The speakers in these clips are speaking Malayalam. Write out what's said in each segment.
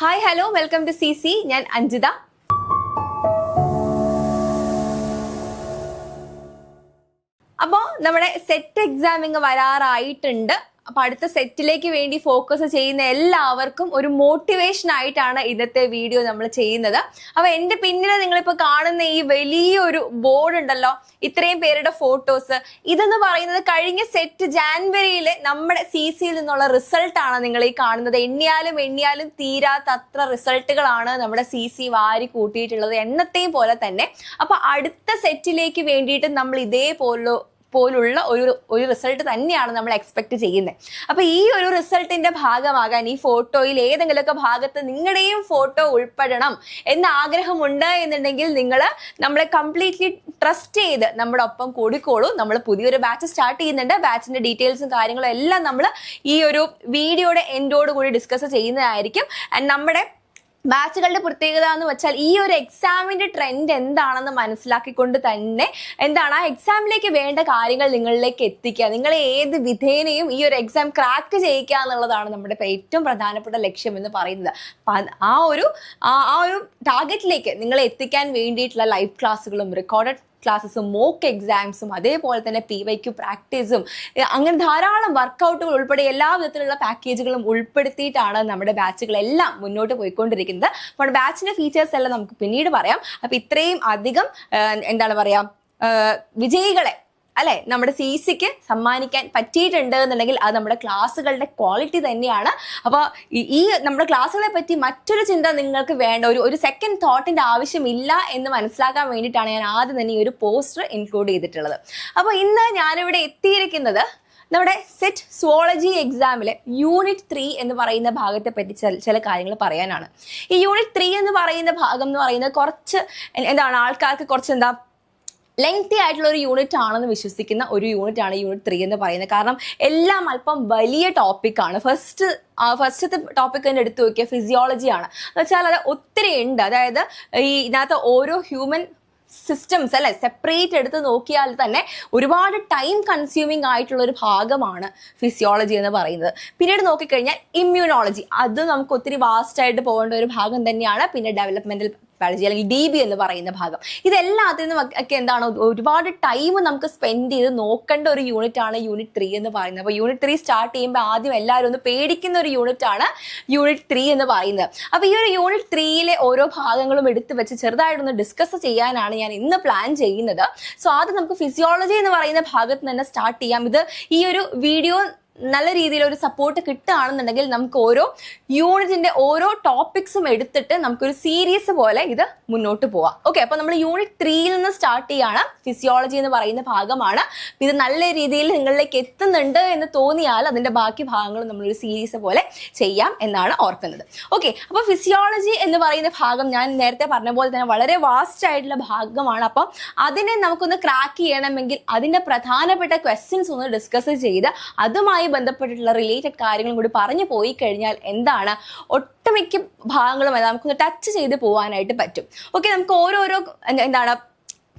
Hi hello welcome to CC. ഞാൻ അഞ്ജിത. അപ്പോൾ നമ്മുടെ സെറ്റ് എക്സാമിങ് വരാറായിട്ടുണ്ട്. അപ്പൊ അടുത്ത സെറ്റിലേക്ക് വേണ്ടി ഫോക്കസ് ചെയ്യുന്ന എല്ലാവർക്കും ഒരു മോട്ടിവേഷൻ ആയിട്ടാണ് ഇന്നത്തെ വീഡിയോ നമ്മൾ ചെയ്യുന്നത്. അപ്പൊ എന്റെ പിന്നിൽ നിങ്ങളിപ്പോ കാണുന്ന ഈ വലിയൊരു ബോർഡ് ഉണ്ടല്ലോ, ഇത്രയും പേരുടെ ഫോട്ടോസ്, ഇതെന്ന് പറയുന്നത് കഴിഞ്ഞ സെറ്റ് ജാനുവരിയിൽ നമ്മുടെ CCയിൽ നിന്നുള്ള റിസൾട്ട് ആണ് നിങ്ങൾ ഈ കാണുന്നത്. എണ്ണിയാലും തീരാത്തത്ര റിസൾട്ടുകളാണ് നമ്മുടെ CC വാരി കൂട്ടിയിട്ടുള്ളത്, എന്നത്തെയും പോലെ തന്നെ. അപ്പൊ അടുത്ത സെറ്റിലേക്ക് വേണ്ടിയിട്ട് നമ്മൾ പോലുള്ള ഒരു റിസൾട്ട് തന്നെയാണ് നമ്മൾ എക്സ്പെക്ട് ചെയ്യുന്നത്. അപ്പൊ ഈ ഒരു റിസൾട്ടിന്റെ ഭാഗമാകാൻ ഈ ഫോട്ടോയിൽ ഏതെങ്കിലുമൊക്കെ ഭാഗത്ത് നിങ്ങളുടെയും ഫോട്ടോ ഉൾപ്പെടണം എന്ന ആഗ്രഹമുണ്ട് എന്നുണ്ടെങ്കിൽ നിങ്ങൾ നമ്മളെ കംപ്ലീറ്റ്ലി ട്രസ്റ്റ് ചെയ്ത് നമ്മുടെ ഒപ്പം കൂടിക്കോളൂ. നമ്മൾ പുതിയൊരു ബാച്ച് സ്റ്റാർട്ട് ചെയ്യുന്നുണ്ട്. ബാച്ചിന്റെ ഡീറ്റെയിൽസും കാര്യങ്ങളും എല്ലാം നമ്മൾ ഈ ഒരു വീഡിയോയുടെ എൻഡോട് കൂടി ഡിസ്കസ് ചെയ്യുന്നതായിരിക്കും. ആൻഡ് നമ്മുടെ ബാച്ചുകളുടെ പ്രത്യേകത എന്ന് വെച്ചാൽ ഈ ഒരു എക്സാമിന്റെ ട്രെൻഡ് എന്താണെന്ന് മനസ്സിലാക്കിക്കൊണ്ട് തന്നെ എന്താണ് ആ എക്സാമിലേക്ക് വേണ്ട കാര്യങ്ങൾ നിങ്ങളിലേക്ക് എത്തിക്കുക, നിങ്ങളെ ഏത് വിധേനയും ഈ ഒരു എക്സാം ക്രാക്ക് ചെയ്യിക്കുക എന്നുള്ളതാണ് നമ്മുടെ ഏറ്റവും പ്രധാനപ്പെട്ട ലക്ഷ്യം എന്ന് പറയുന്നത്. ആ ഒരു ടാർഗറ്റിലേക്ക് നിങ്ങളെ എത്തിക്കാൻ വേണ്ടിയിട്ടുള്ള ലൈവ് ക്ലാസ്സുകളും റെക്കോർഡഡ് ക്ലാസ്സസും മോക്ക് എക്സാംസും അതേപോലെ തന്നെ PYQ പ്രാക്ടീസും അങ്ങനെ ധാരാളം വർക്കൗട്ടുകൾ ഉൾപ്പെടെ എല്ലാ വിധത്തിലുള്ള പാക്കേജുകളും ഉൾപ്പെടുത്തിയിട്ടാണ് നമ്മുടെ ബാച്ചുകളെല്ലാം മുന്നോട്ട് പോയിക്കൊണ്ടിരിക്കുന്നത്. അപ്പോൾ ബാച്ചിന്റെ ഫീച്ചേഴ്സ് എല്ലാം നമുക്ക് പിന്നീട് പറയാം. അപ്പൊ ഇത്രയും അധികം വിജയികളെ അല്ലെ നമ്മുടെ CCക്ക് സമ്മാനിക്കാൻ പറ്റിയിട്ടുണ്ട് എന്നുണ്ടെങ്കിൽ അത് നമ്മുടെ ക്ലാസ്സുകളുടെ ക്വാളിറ്റി തന്നെയാണ്. അപ്പോൾ ഈ നമ്മുടെ ക്ലാസ്സുകളെ പറ്റി മറ്റൊരു ചിന്ത നിങ്ങൾക്ക് വേണ്ട, ഒരു സെക്കൻഡ് തോട്ടിന്റെ ആവശ്യമില്ല എന്ന് മനസ്സിലാക്കാൻ വേണ്ടിയിട്ടാണ് ഞാൻ ആദ്യം തന്നെ ഈ ഒരു പോസ്റ്റർ ഇൻക്ലൂഡ് ചെയ്തിട്ടുള്ളത്. അപ്പോൾ ഇന്ന് ഞാനിവിടെ എത്തിയിരിക്കുന്നത് നമ്മുടെ സെറ്റ് സുവോളജി എക്സാമിലെ യൂണിറ്റ് 3 എന്ന് പറയുന്ന ഭാഗത്തെ പറ്റി ചില കാര്യങ്ങൾ പറയാനാണ്. ഈ യൂണിറ്റ് 3 എന്ന് പറയുന്ന ഭാഗം എന്ന് പറയുന്നത് കുറച്ച് ആൾക്കാർക്ക് കുറച്ച് ലെങ്തി ആയിട്ടുള്ള ഒരു യൂണിറ്റ് ആണെന്ന് വിശ്വസിക്കുന്ന ഒരു യൂണിറ്റ് ആണ് യൂണിറ്റ് 3 എന്ന് പറയുന്നത്. കാരണം എല്ലാം അല്പം വലിയ ടോപ്പിക്കാണ്. ഫസ്റ്റത്തെ ടോപ്പിക് തന്നെ എടുത്തു നോക്കിയ ഫിസിയോളജിയാണ്. എന്ന് വെച്ചാൽ അത് ഒത്തിരി ഉണ്ട്. അതായത് ഇതിനകത്ത് ഓരോ ഹ്യൂമൻ സിസ്റ്റംസ് അല്ലെ സെപ്പറേറ്റ് എടുത്ത് നോക്കിയാൽ തന്നെ ഒരുപാട് ടൈം കൺസ്യൂമിങ് ആയിട്ടുള്ള ഒരു ഭാഗമാണ് ഫിസിയോളജി എന്ന് പറയുന്നത്. പിന്നീട് നോക്കിക്കഴിഞ്ഞാൽ ഇമ്മ്യൂണോളജി, അത് നമുക്ക് ഒത്തിരി വാസ്റ്റ് ആയിട്ട് പോകേണ്ട ഒരു ഭാഗം തന്നെയാണ്. പിന്നെ ഡെവലപ്മെന്റൽ ബയോളജി അല്ലെങ്കിൽ DB എന്ന് പറയുന്ന ഭാഗം, ഇതെല്ലാത്തിനും ഒക്കെ ഒരുപാട് ടൈം നമുക്ക് സ്പെൻഡ് ചെയ്ത് നോക്കേണ്ട ഒരു യൂണിറ്റ് ആണ് യൂണിറ്റ് 3 എന്ന് പറയുന്നത്. അപ്പോൾ യൂണിറ്റ് 3 സ്റ്റാർട്ട് ചെയ്യുമ്പോൾ ആദ്യം എല്ലാവരും ഒന്ന് പേടിക്കുന്ന ഒരു യൂണിറ്റ് ആണ് യൂണിറ്റ് 3 എന്ന് പറയുന്നത്. അപ്പോൾ ഈ ഒരു യൂണിറ്റ് 3യിലെ ഓരോ ഭാഗങ്ങളും എടുത്ത് വെച്ച് ചെറുതായിട്ടൊന്ന് ഡിസ്കസ് ചെയ്യാനാണ് ഞാൻ ഇന്ന് പ്ലാൻ ചെയ്യുന്നത്. സോ ആദ്യം നമുക്ക് ഫിസിയോളജി എന്ന് പറയുന്ന ഭാഗത്ത് തന്നെ സ്റ്റാർട്ട് ചെയ്യാം. ഇത് ഈ ഒരു വീഡിയോ നല്ല രീതിയിൽ ഒരു സപ്പോർട്ട് കിട്ടുകയാണെന്നുണ്ടെങ്കിൽ നമുക്ക് ഓരോ യൂണിറ്റിന്റെ ഓരോ ടോപ്പിക്സും എടുത്തിട്ട് നമുക്കൊരു സീരീസ് പോലെ ഇത് മുന്നോട്ട് പോവാം. ഓക്കെ, അപ്പൊ നമ്മൾ യൂണിറ്റ് 3യിൽ നിന്ന് സ്റ്റാർട്ട് ചെയ്യാണ്. ഫിസിയോളജി എന്ന് പറയുന്ന ഭാഗമാണ്. ഇത് നല്ല രീതിയിൽ നിങ്ങളിലേക്ക് എത്തുന്നുണ്ട് എന്ന് തോന്നിയാൽ അതിന്റെ ബാക്കി ഭാഗങ്ങൾ നമ്മളൊരു സീരീസ് പോലെ ചെയ്യാം എന്നാണ് ഓർക്കുന്നത്. ഓക്കെ, അപ്പൊ ഫിസിയോളജി എന്ന് പറയുന്ന ഭാഗം ഞാൻ നേരത്തെ പറഞ്ഞ പോലെ തന്നെ വളരെ വാസ്റ്റ് ആയിട്ടുള്ള ഭാഗമാണ്. അപ്പം അതിനെ നമുക്കൊന്ന് ക്രാക്ക് ചെയ്യണമെങ്കിൽ അതിന്റെ പ്രധാനപ്പെട്ട ക്വസ്റ്റ്യൻസ് ഒന്ന് ഡിസ്കസ് ചെയ്ത് അതുമായി ബന്ധപ്പെട്ടിട്ടുള്ള റിലേറ്റഡ് കാര്യങ്ങളും കൂടി പറഞ്ഞു പോയി കഴിഞ്ഞാൽ ഒട്ടുമിക്ക ഭാഗങ്ങളും നമുക്കൊന്ന് ടച്ച് ചെയ്ത് പോകാനായിട്ട് പറ്റും. ഓക്കെ, നമുക്ക് ഓരോരോ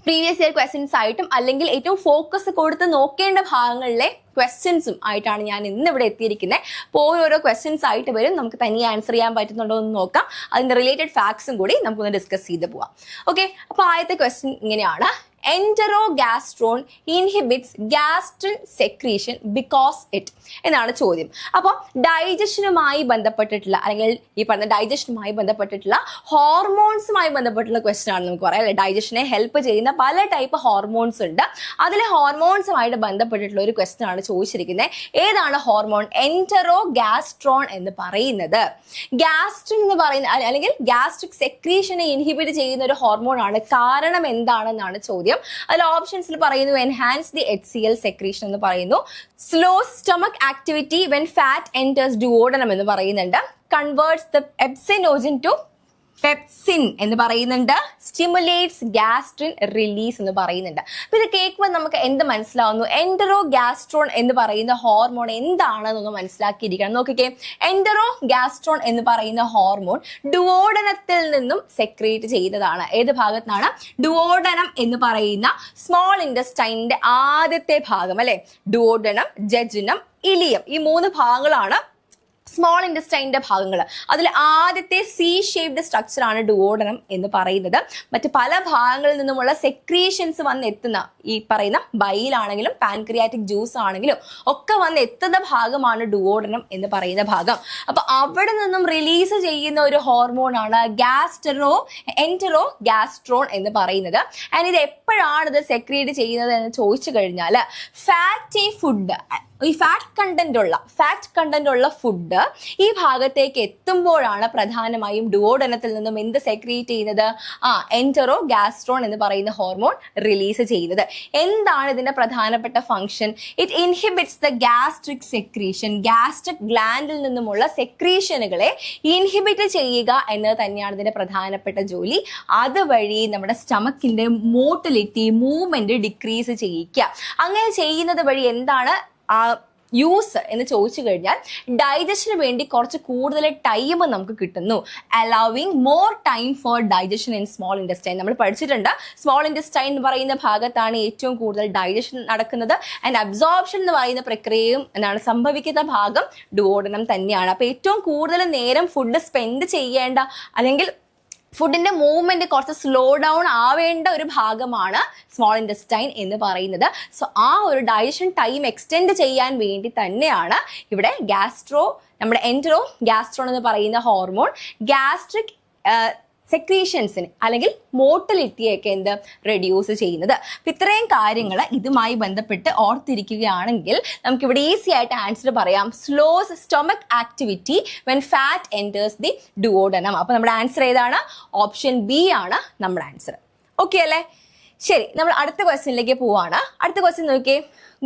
പ്രീവിയസ് ഇയർ ക്വസ്റ്റ്യൻസ് ആയിട്ടും അല്ലെങ്കിൽ ഏറ്റവും ഫോക്കസ് കൊടുത്ത് നോക്കേണ്ട ഭാഗങ്ങളിലെ ക്വസ്റ്റ്യൻസും ആയിട്ടാണ് ഞാൻ ഇന്ന് ഇവിടെ എത്തിയിരിക്കുന്നത്. അപ്പോൾ ഓരോരോ ക്വസ്റ്റ്യൻസ് ആയിട്ട് വരും, നമുക്ക് തനിയെ ആൻസർ ചെയ്യാൻ പറ്റുന്നുണ്ടോ എന്ന് നോക്കാം. അതിന്റെ റിലേറ്റഡ് ഫാക്ട്സും കൂടി നമുക്കൊന്ന് ഡിസ്കസ് ചെയ്ത് പോവാം. ഓക്കെ, അപ്പോൾ ആദ്യത്തെ ക്വസ്റ്റ്യൻ ഇങ്ങനെയാണ്: enterogastrone inhibits gastrin secretion because it എന്നാണ് ചോദ്യം. അപ്പോൾ ഡൈജഷനുമായി ബന്ധപ്പെട്ടിട്ടുള്ള അല്ലെങ്കിൽ ഈ പറഞ്ഞ ഡൈജഷനുമായി ബന്ധപ്പെട്ടിട്ടുള്ള ഹോർമോൺസുമായി ബന്ധപ്പെട്ടുള്ള ക്വസ്റ്റ്യൻ ആണ് നമുക്ക് പറയാം. അല്ലെ, ഡൈജഷനെ ഹെൽപ്പ് ചെയ്യുന്ന പല ടൈപ്പ് ഹോർമോൺസ് ഉണ്ട്. അതിലെ ഹോർമോൺസുമായിട്ട് ബന്ധപ്പെട്ടിട്ടുള്ള ഒരു ക്വസ്റ്റ്യൻ ആണ് ചോദിച്ചിരിക്കുന്നത്. ഏതാണ് ഹോർമോൺ എന്ററോഗാസ്ട്രോൺ എന്ന് പറയുന്നത്? ഗാസ്ട്രിൻ എന്ന് പറയുന്ന അല്ലെങ്കിൽ ഗാസ്ട്രിക് സെക്രീഷനെ ഇൻഹിബിറ്റ് ചെയ്യുന്ന ഒരു ഹോർമോൺ ആണ്. കാരണം എന്താണെന്നാണ് ചോദ്യം. അതിൽ ഓപ്ഷൻസിൽ പറയുന്നു എൻഹാൻസ് ദി HCl സെക്രീഷൻ എന്ന് പറയുന്നു, slow stomach activity when fat enters duodenum എന്ന് പറയുന്നുണ്ട്, converts the pepsinogen to pepsin എന്ന് പറയുന്നുണ്ട്, സ്റ്റിമുലേറ്റ്സ് ഗാസ്ട്രിൻ റിലീസ് എന്ന് പറയുന്നുണ്ട്. അപ്പൊ ഇത് കേൾക്കുമ്പോൾ നമുക്ക് എന്ത് മനസ്സിലാവുന്നു? എന്ററോഗാസ്ട്രോൺ എന്ന് പറയുന്ന ഹോർമോൺ എന്താണെന്നൊന്ന് മനസ്സിലാക്കിയിരിക്കണം. നോക്കിക്കേ, എന്ററോഗാസ്ട്രോൺ എന്ന് പറയുന്ന ഹോർമോൺ ഡുവോഡനത്തിൽ നിന്നും സെക്രീറ്റ് ചെയ്യുന്നതാണ്. ഏത് ഭാഗത്താണ്? ഡുവോഡനം എന്ന് പറയുന്ന സ്മോൾ ഇൻറ്റസ്റ്റൈനിന്റെ ആദ്യത്തെ ഭാഗം അല്ലെ. ഡുവോഡനം, ജെജുനം, ഇലിയം, ഈ 3 ഭാഗങ്ങളാണ് സ്മോൾ ഇൻറ്റസ്റ്റൈൻ്റെ ഭാഗങ്ങൾ. അതിൽ ആദ്യത്തെ സി ഷേപ്ഡ് സ്ട്രക്ചറാണ് ഡുവോഡനം എന്ന് പറയുന്നത്. മറ്റ് പല ഭാഗങ്ങളിൽ നിന്നുമുള്ള സെക്രീഷൻസ് വന്ന് എത്തുന്ന ഈ പറയുന്ന ബൈലാണെങ്കിലും പാൻക്രിയാറ്റിക് ജ്യൂസ് ആണെങ്കിലും ഒക്കെ വന്ന് എത്തുന്ന ഭാഗമാണ് ഡുവോഡനം എന്ന് പറയുന്ന ഭാഗം. അപ്പൊ അവിടെ നിന്നും റിലീസ് ചെയ്യുന്ന ഒരു ഹോർമോണാണ് എൻറ്ററോ ഗാസ്ട്രോൺ എന്ന് പറയുന്നത്. ആൻഡ് ഇത് എപ്പോഴാണ് ഇത് സെക്രീറ്റ് ചെയ്യുന്നത് എന്ന് ചോദിച്ചു കഴിഞ്ഞാൽ ഫാറ്റി ഫുഡ്, ഈ ഫാറ്റ് കണ്ടന്റ് ഉള്ള ഫുഡ് ഈ ഭാഗത്തേക്ക് എത്തുമ്പോഴാണ് പ്രധാനമായും ഡുവോഡനത്തിൽ നിന്നും എന്ത് സെക്രീറ്റ് ചെയ്യുന്നത്? എൻറ്ററോ ഗാസ്ട്രോൺ എന്ന് പറയുന്ന ഹോർമോൺ റിലീസ് ചെയ്യുന്നത്. എന്താണ് ഇതിന്റെ പ്രധാനപ്പെട്ട function? It inhibits the gastric secretion. Gastric ഗ്ലാൻഡിൽ നിന്നുമുള്ള സെക്രീഷനുകളെ ഇൻഹിബിറ്റ് ചെയ്യുക എന്നത് തന്നെയാണ് ഇതിന്റെ പ്രധാനപ്പെട്ട ജോലി. അതുവഴി നമ്മുടെ സ്റ്റമക്കിന്റെ മോട്ടിലിറ്റി, മൂവ്മെന്റ് ഡിക്രീസ് ചെയ്യിക്കുക. അങ്ങനെ ചെയ്യുന്നത് വഴി എന്താണ് യൂസ് എന്ന് ചോദിച്ചു കഴിഞ്ഞാൽ ഡൈജഷന് വേണ്ടി കുറച്ച് കൂടുതൽ ടൈം നമുക്ക് കിട്ടുന്നു. Allowing more time for digestion in small intestine. നമ്മൾ പഠിച്ചിട്ടുണ്ട് സ്മോൾ ഇൻറ്റസ്റ്റൈൻ എന്ന് പറയുന്ന ഭാഗത്താണ് ഏറ്റവും കൂടുതൽ ഡൈജഷൻ നടക്കുന്നത്. ആൻഡ് അബ്സോർപ്ഷൻ എന്ന് പറയുന്ന പ്രക്രിയയും എന്താണ് സംഭവിക്കുന്ന ഭാഗം ഡുവോഡനം തന്നെയാണ്. അപ്പൊ ഏറ്റവും കൂടുതൽ നേരം ഫുഡ് സ്പെൻഡ് ചെയ്യേണ്ട അല്ലെങ്കിൽ ഫുഡിന്റെ മൂവ്മെന്റ് കുറച്ച് സ്ലോ ഡൗൺ ആവേണ്ട ഒരു ഭാഗമാണ് സ്മോൾ ഇൻറ്റസ്റ്റൈൻ എന്ന് പറയുന്നത്. സോ ആ ഒരു ഡൈജഷൻ ടൈം എക്സ്റ്റെൻഡ് ചെയ്യാൻ വേണ്ടി തന്നെയാണ് ഇവിടെ നമ്മുടെ എൻറ്ററോ ഗാസ്ട്രോൺ എന്ന് പറയുന്ന ഹോർമോൺ ഗ്യാസ്ട്രിക് സെക്രീഷൻസിന് അല്ലെങ്കിൽ മോട്ടിലിറ്റിയൊക്കെ റെഡ്യൂസ് ചെയ്യുന്നത്. ഇത്രയും കാര്യങ്ങൾ ഇതുമായി ബന്ധപ്പെട്ട് ഓർത്തിരിക്കുകയാണെങ്കിൽ നമുക്കിവിടെ ഈസി ആയിട്ട് ആൻസർ പറയാം. Slows stomach activity when fat enters the duodenum. അപ്പൊ നമ്മുടെ ആൻസർ ഏതാണ്? ഓപ്ഷൻ ബി ആണ് നമ്മുടെ ആൻസർ. ഓക്കെ അല്ലേ? ശരി, നമ്മൾ അടുത്ത ക്വസ്റ്റ്യനിലേക്ക് പോവാണ്. അടുത്ത ക്വസ്റ്റ്യൻ നോക്കിയേ.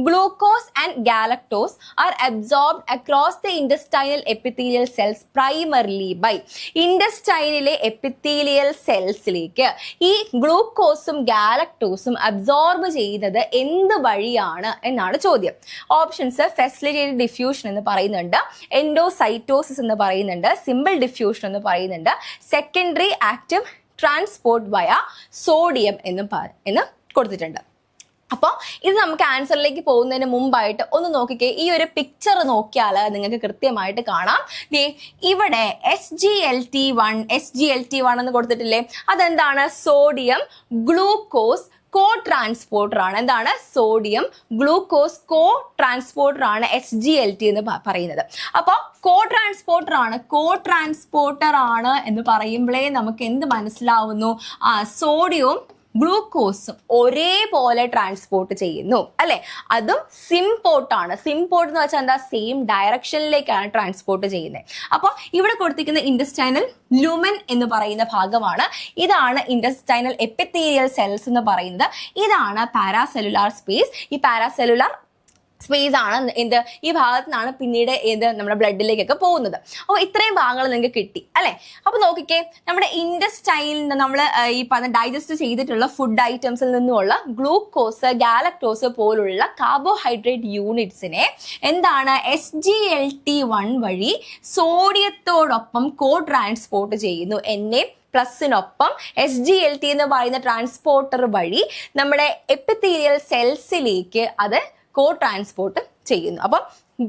Glucose and galactose are absorbed across the intestinal epithelial cells primarily by. ഇൻറ്റസ്റ്റൈനിലെ എപ്പിത്തീലിയൽ സെൽസിലേക്ക് ഈ ഗ്ലൂക്കോസും ഗാലക്ടോസും അബ്സോർബ് ചെയ്യുന്നത് എന്ത് വഴിയാണ് എന്നാണ് ചോദ്യം. ഓപ്ഷൻസ് ഫെസിലിറ്റേറ്റഡ് ഡിഫ്യൂഷൻ എന്ന് പറയുന്നുണ്ട്, എൻഡോസൈറ്റോസിസ് എന്ന് പറയുന്നുണ്ട്, സിമ്പിൾ ഡിഫ്യൂഷൻ എന്ന് പറയുന്നുണ്ട്, സെക്കൻഡറി ആക്റ്റീവ് ട്രാൻസ്പോർട്ട് വയ സോഡിയം എന്ന് കൊടുത്തിട്ടുണ്ട്. അപ്പോൾ ഇത് നമുക്ക് ആൻസറിലേക്ക് പോകുന്നതിന് മുമ്പായിട്ട് ഒന്ന് നോക്കിക്കേ. ഈ ഒരു പിക്ചർ നോക്കിയാൽ നിങ്ങൾക്ക് കൃത്യമായിട്ട് കാണാം. ഇവിടെ SGLT1 എന്ന് കൊടുത്തിട്ടില്ലേ? അതെന്താണ്? സോഡിയം ഗ്ലൂക്കോസ് കോ ട്രാൻസ്പോർട്ടർ ആണ്. എന്താണ്? സോഡിയം ഗ്ലൂക്കോസ് കോ ട്രാൻസ്പോർട്ടർ ആണ് SGLT എന്ന് പറയുന്നത്. അപ്പോൾ കോ ട്രാൻസ്പോർട്ടർ ആണ് എന്ന് പറയുമ്പോഴേ നമുക്ക് എന്ത് മനസ്സിലാവുന്നു? സോഡിയവും ഗ്ലൂക്കോസും ഒരേപോലെ ട്രാൻസ്പോർട്ട് ചെയ്യുന്നു അല്ലെ? അതും സിംപോർട്ടാണ്. സിംപോർട്ട് എന്ന് വെച്ചാൽ എന്താ? സെയിം ഡയറക്ഷനിലേക്കാണ് ട്രാൻസ്പോർട്ട് ചെയ്യുന്നത്. അപ്പോൾ ഇവിടെ കൊടുത്തിരിക്കുന്ന ഇൻറ്റസ്റ്റൈനൽ ലുമൻ എന്ന് പറയുന്ന ഭാഗമാണ്. ഇതാണ് ഇൻറ്റസ്റ്റൈനൽ എപ്പിത്തീലിയൽ സെൽസ് എന്ന് പറയുന്നത്. ഇതാണ് പാരാസെല്ലുലാർ സ്പേസ്. ഈ പാരാസെല്ലുലാർ സ്പേസ് ആണ് ഈ ഭാഗത്തു നിന്നാണ് പിന്നീട് നമ്മുടെ ബ്ലഡിലേക്കൊക്കെ പോകുന്നത്. അപ്പോൾ ഇത്രയും ഭാഗങ്ങൾ നിങ്ങൾക്ക് കിട്ടി അല്ലെ? അപ്പൊ നോക്കിക്കേ, നമ്മുടെ ഇൻറ്റസ്റ്റൈനിൽ നിന്ന് നമ്മൾ ഈ ഡൈജസ്റ്റ് ചെയ്തിട്ടുള്ള ഫുഡ് ഐറ്റംസിൽ നിന്നുമുള്ള ഗ്ലൂക്കോസ്, ഗാലക്ടോസ് പോലുള്ള കാർബോഹൈഡ്രേറ്റ് യൂണിറ്റ്സിനെ എന്താണ്? SGLT1 വഴി സോഡിയത്തോടൊപ്പം കോ ട്രാൻസ്പോർട്ട് ചെയ്യുന്നു. പ്ലസിനൊപ്പം SGLT എന്ന് പറയുന്ന ട്രാൻസ്പോർട്ടർ വഴി നമ്മുടെ എപ്പിത്തീലിയൽ സെൽസിലേക്ക് അത് കോ ട്രാൻസ്പോർട്ട് ചെയ്യുന്നു. അപ്പം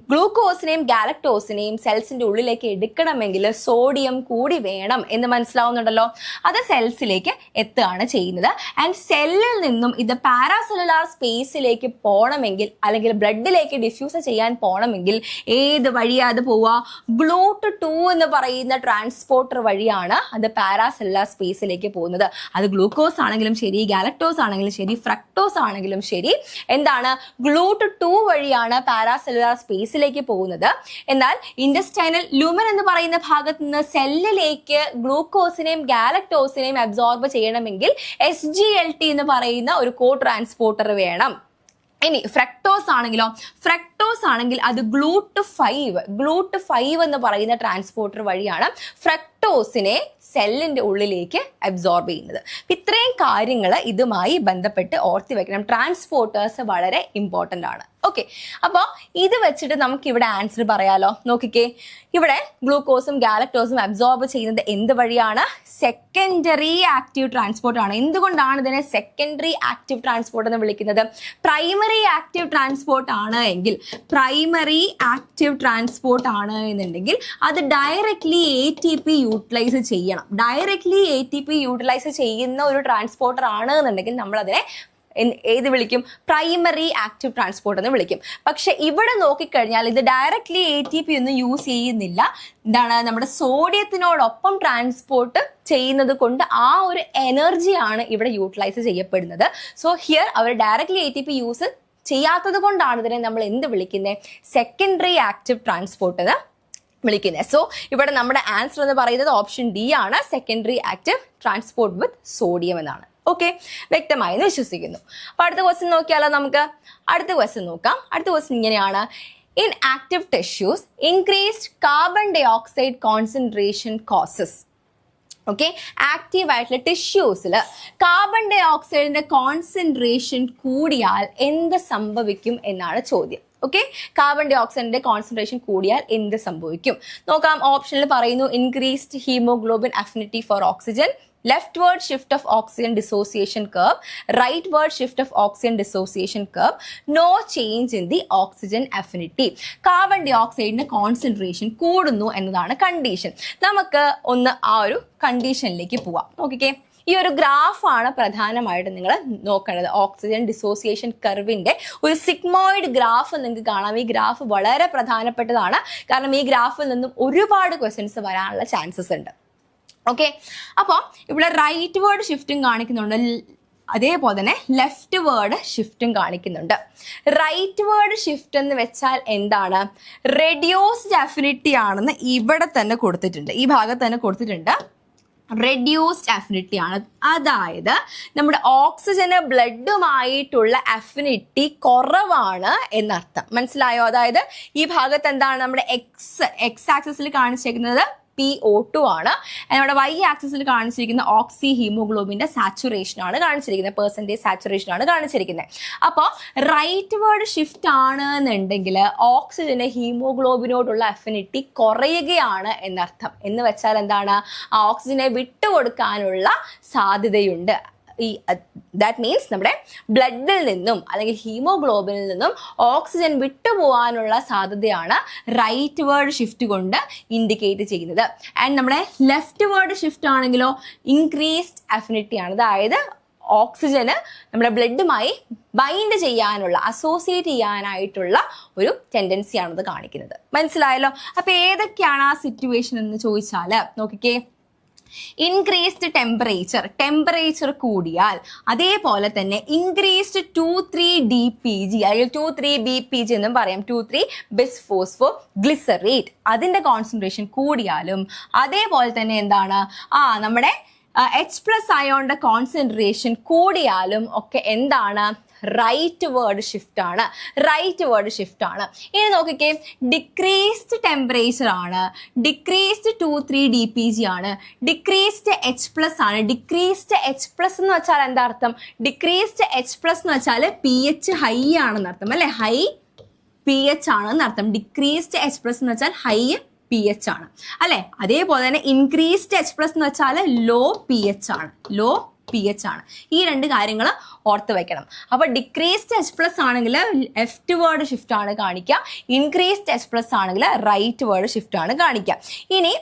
ഗ്ലൂക്കോസിനെയും ഗാലക്ടോസിനെയും സെൽസിന്റെ ഉള്ളിലേക്ക് എടുക്കണമെങ്കിൽ സോഡിയം കൂടി വേണം എന്ന് മനസ്സിലാവുന്നുണ്ടല്ലോ. അത് സെൽസിലേക്ക് എത്തുകയാണ് ചെയ്യുന്നത്. ആൻഡ് സെല്ലിൽ നിന്നും ഇത് പാരാസെല്ലുലാർ സ്പേസിലേക്ക് പോകണമെങ്കിൽ അല്ലെങ്കിൽ ബ്ലഡിലേക്ക് ഡിഫ്യൂസ് ചെയ്യാൻ പോകണമെങ്കിൽ ഏത് വഴിയാണ് അത് പോവുക? GLUT2 എന്ന് പറയുന്ന ട്രാൻസ്പോർട്ടർ വഴിയാണ് അത് പാരാസെല്ലുലാർ സ്പേസിലേക്ക് പോകുന്നത്. അത് ഗ്ലൂക്കോസ് ആണെങ്കിലും ശരി, ഗാലക്ടോസ് ആണെങ്കിലും ശരി, ഫ്രക്ടോസ് ആണെങ്കിലും ശരി, എന്താണ്? GLUT2 വഴിയാണ് പാരാസെല്ലുലാർ സ്പേസിലേക്ക് പോകുന്നത്. എന്നാൽ ഇൻറ്റസ്റ്റൈനൽ ലുമൻ എന്ന് പറയുന്ന ഭാഗത്ത് നിന്ന് സെല്ലിലേക്ക് ഗ്ലൂക്കോസിനെയും ഗാലക്ടോസിനെയും അബ്സോർബ് ചെയ്യണമെങ്കിൽ SGLT എന്ന് പറയുന്ന ഒരു കോ ട്രാൻസ്പോർട്ടർ വേണം. ഇനി ഫ്രക്ടോസ് ആണെങ്കിൽ അത് GLUT5 എന്ന് പറയുന്ന ട്രാൻസ്പോർട്ടർ വഴിയാണ്. ഫ്രക്ടോസിനെ സെല്ലിന്റെ ഉള്ളിലേക്ക് അബ്സോർബ് ചെയ്യുന്നത്. ഇത്രയും കാര്യങ്ങൾ ഇതുമായി ബന്ധപ്പെട്ട് ഓർത്തി വെക്കണം. ട്രാൻസ്പോർട്ടേഴ്സ് വളരെ ഇമ്പോർട്ടൻ്റ് ആണ്. ഓക്കെ, അപ്പോൾ ഇത് വെച്ചിട്ട് നമുക്ക് ഇവിടെ ആൻസർ പറയാലോ. നോക്കിക്കേ, ഇവിടെ ഗ്ലൂക്കോസും ഗാലക്ടോസും അബ്സോർബ് ചെയ്യുന്നത് എന്ത് വഴിയാണ്? സെക്കൻഡറി ആക്റ്റീവ് ട്രാൻസ്പോർട്ട് ആണ്. എന്തുകൊണ്ടാണ് ഇതിനെ സെക്കൻഡറി ആക്റ്റീവ് ട്രാൻസ്പോർട്ട് എന്ന് വിളിക്കുന്നത്? പ്രൈമറി ആക്റ്റീവ് ട്രാൻസ്പോർട്ട് ആണ് എങ്കിൽ, പ്രൈമറി ആക്റ്റീവ് ട്രാൻസ്പോർട്ട് ആണ് എന്നുണ്ടെങ്കിൽ അത് ഡയറക്ട്ലി ATP യൂട്ടിലൈസ് ചെയ്യണം. ഡയറക്ട്ലി ATP യൂട്ടിലൈസ് ചെയ്യുന്ന ഒരു ട്രാൻസ്പോർട്ടർ ആണ് എന്നുണ്ടെങ്കിൽ നമ്മളതിനെ ഏത് വിളിക്കും? പ്രൈമറി ആക്റ്റീവ് ട്രാൻസ്പോർട്ട് എന്ന് വിളിക്കും. പക്ഷെ ഇവിടെ നോക്കിക്കഴിഞ്ഞാൽ ഇത് ഡയറക്ട്ലി ATP ഒന്നും യൂസ് ചെയ്യുന്നില്ല. എന്താണ്? നമ്മുടെ സോഡിയത്തിനോടൊപ്പം ട്രാൻസ്പോർട്ട് ചെയ്യുന്നത് കൊണ്ട് ആ ഒരു എനർജിയാണ് ഇവിടെ യൂട്ടിലൈസ് ചെയ്യപ്പെടുന്നത്. സോ ഹിയർ അവർ ഡയറക്ട്ലി ATP യൂസ് ചെയ്യാത്തത് കൊണ്ടാണ് ഇതിനെ നമ്മൾ എന്ത് വിളിക്കുന്നത്? സെക്കൻഡറി ആക്റ്റീവ് ട്രാൻസ്പോർട്ട് എന്ന് വിളിക്കുന്നത്. സോ ഇവിടെ നമ്മുടെ ആൻസർ എന്ന് പറയുന്നത് ഓപ്ഷൻ ഡി ആണ്, സെക്കൻഡറി ആക്റ്റീവ് ട്രാൻസ്പോർട്ട് വിത്ത് സോഡിയം എന്നാണ്. ഓക്കെ, വ്യക്തമായെന്ന് വിശ്വസിക്കുന്നു. അപ്പൊ അടുത്ത ക്വസ്റ്റ്യൻ നോക്കിയാലോ നമുക്ക്. അടുത്ത ക്വസ്റ്റ്യൻ നോക്കാം. അടുത്ത ക്വസ്റ്റ്യൻ ഇങ്ങനെയാണ്: in active tissues increased carbon dioxide concentration causes. Okay, active ആയിട്ടുള്ള ടിഷ്യൂസിൽ കാർബൺ ഡൈ ഓക്സൈഡിന്റെ കോൺസെൻട്രേഷൻ കൂടിയാൽ എന്ത് സംഭവിക്കും എന്നാണ് ചോദ്യം. ഓക്കെ, കാർബൺ ഡൈ ഓക്സൈഡിന്റെ കോൺസെൻട്രേഷൻ കൂടിയാൽ എന്ത് സംഭവിക്കും നോക്കാം. ഓപ്ഷനിൽ പറയുന്നു increased haemoglobin affinity for oxygen, leftward shift of oxygen dissociation curve, rightward shift of oxygen dissociation curve, no change in the oxygen affinity. Carbon ഡൈ ഓക്സൈഡിന്റെ കോൺസെൻട്രേഷൻ കൂടുന്നു എന്നതാണ് കണ്ടീഷൻ. നമുക്ക് ഒന്ന് ആ ഒരു കണ്ടീഷനിലേക്ക് പോവാം. നോക്കിക്കേ, ഈ ഒരു ഗ്രാഫാണ് പ്രധാനമായിട്ട് നിങ്ങൾ നോക്കേണ്ടത്. ഓക്സിജൻ ഡിസോസിയേഷൻ കർവിന്റെ ഒരു സിഗ്മോയിഡ് ഗ്രാഫ് നിങ്ങൾക്ക് കാണാം. ഈ ഗ്രാഫ് വളരെ പ്രധാനപ്പെട്ടതാണ്, കാരണം ഈ ഗ്രാഫിൽ നിന്നും ഒരുപാട് ക്വസ്റ്റ്യൻസ് വരാനുള്ള ചാൻസസ് ഉണ്ട്. ഓക്കെ, അപ്പോൾ ഇവിടെ റൈറ്റ് വേർഡ് ഷിഫ്റ്റും കാണിക്കുന്നുണ്ട്, അതേപോലെ തന്നെ ലെഫ്റ്റ് വേർഡ് ഷിഫ്റ്റും കാണിക്കുന്നുണ്ട്. റൈറ്റ് വേർഡ് ഷിഫ്റ്റ് എന്ന് വെച്ചാൽ എന്താണ്? റെഡ്യൂസ്ഡ് അഫിനിറ്റി ആണെന്ന് ഇവിടെ തന്നെ കൊടുത്തിട്ടുണ്ട്, ഈ ഭാഗത്ത് തന്നെ കൊടുത്തിട്ടുണ്ട്. റെഡ്യൂസ്ഡ് അഫിനിറ്റി ആണ്, അതായത് നമ്മുടെ ഓക്സിജന് ബ്ലഡുമായിട്ടുള്ള അഫിനിറ്റി കുറവാണ് എന്നർത്ഥം. മനസ്സിലായോ? അതായത് ഈ ഭാഗത്ത് എന്താണ് നമ്മുടെ എക്സ് ആക്സിസിൽ കാണിച്ചേക്കുന്നത് PO2 ആണ്. നമ്മുടെ Y ആക്സിസിൽ കാണിച്ചിരിക്കുന്ന ഓക്സി ഹീമോഗ്ലോബിന്റെ സാച്ചുറേഷൻ ആണ് കാണിച്ചിരിക്കുന്നത്, പെർസെൻറ്റേജ് സാച്ചുറേഷൻ ആണ് കാണിച്ചിരിക്കുന്നത്. അപ്പോൾ റൈറ്റ് വേർഡ് ഷിഫ്റ്റ് ആണ് എന്നുണ്ടെങ്കിൽ ഓക്സിജന് ഹീമോഗ്ലോബിനോടുള്ള അഫിനിറ്റി കുറയുകയാണ് എന്നർത്ഥം. എന്ന് വെച്ചാൽ എന്താണ്? ആ ഓക്സിജനെ വിട്ടുകൊടുക്കാനുള്ള സാധ്യതയുണ്ട്. ദാറ്റ് മീൻസ് നമ്മുടെ ബ്ലഡിൽ നിന്നും അല്ലെങ്കിൽ ഹീമോഗ്ലോബിനിൽ നിന്നും ഓക്സിജൻ വിട്ടുപോകാനുള്ള സാധ്യതയാണ് റൈറ്റ് വേർഡ് ഷിഫ്റ്റ് കൊണ്ട് ഇൻഡിക്കേറ്റ് ചെയ്യുന്നത്. ആൻഡ് നമ്മുടെ ലെഫ്റ്റ് വേർഡ് ഷിഫ്റ്റ് ആണെങ്കിലോ ഇൻക്രീസ്ഡ് അഫിനിറ്റി ആണ്, അതായത് ഓക്സിജന് നമ്മുടെ ബ്ലഡുമായി ബൈൻഡ് ചെയ്യാനുള്ള, അസോസിയേറ്റ് ചെയ്യാനായിട്ടുള്ള ഒരു ടെൻഡൻസിയാണത് കാണിക്കുന്നത്. മനസ്സിലായല്ലോ? അപ്പൊ ഏതൊക്കെയാണ് ആ സിറ്റുവേഷൻ എന്ന് ചോദിച്ചാൽ നോക്കിക്കേ, ഇൻക്രീസ്ഡ് ടെമ്പറേച്ചർ കൂടിയാൽ, അതേപോലെ തന്നെ ഇൻക്രീസ്ഡ് 2,3-DPG അല്ലെങ്കിൽ 2,3-BPG എന്നും പറയാം, 2,3-ബിസ്ഫോസ്ഫോ ഗ്ലിസറേറ്റ്, അതിന്റെ കോൺസെൻട്രേഷൻ കൂടിയാലും, അതേപോലെ തന്നെ എന്താണ് നമ്മുടെ H+ അയോണിന്റെ കോൺസെൻട്രേഷൻ കൂടിയാലും ഒക്കെ എന്താണ്? റൈറ്റ് വേർഡ് ഷിഫ്റ്റ് ആണ്, റൈറ്റ് വേർഡ് ഷിഫ്റ്റ് ആണ്. ഇനി നോക്കിക്കേ, ഡിക്രീസ്ഡ് ടെമ്പറേച്ചർ ആണ്, ഡിക്രീസ്ഡ് 2,3-DPG ആണ്, ഡിക്രീസ്ഡ് H+ ആണ്. ഡിക്രീസ്ഡ് H+ എന്ന് വെച്ചാൽ എന്താ അർത്ഥം? ഡിക്രീസ്ഡ് H+ എന്ന് വെച്ചാൽ pH ഹൈ ആണെന്നർത്ഥം, അല്ലെ? High pH ആണെന്നർത്ഥം. ഡിക്രീസ്ഡ് H+ എന്ന് വെച്ചാൽ ഹൈ pH ആണ്, അല്ലെ? അതേപോലെ തന്നെ ഇൻക്രീസ്ഡ് H+ എന്ന് വെച്ചാൽ ലോ pH ആണ്, ലോ pH ആണ്. ഈ രണ്ട് കാര്യങ്ങൾ ഓർത്ത് വെക്കണം. അപ്പൊ ഡിക്രീസ്ഡ് H+ ആണെങ്കിൽ ലെഫ്റ്റ് വേർഡ് ഷിഫ്റ്റ് ആണ് കാണിക്കുക, ഇൻക്രീസ്ഡ് H+ ആണെങ്കിൽ റൈറ്റ് വേർഡ് ഷിഫ്റ്റ് ആണ് കാണിക്കുക. ഇനി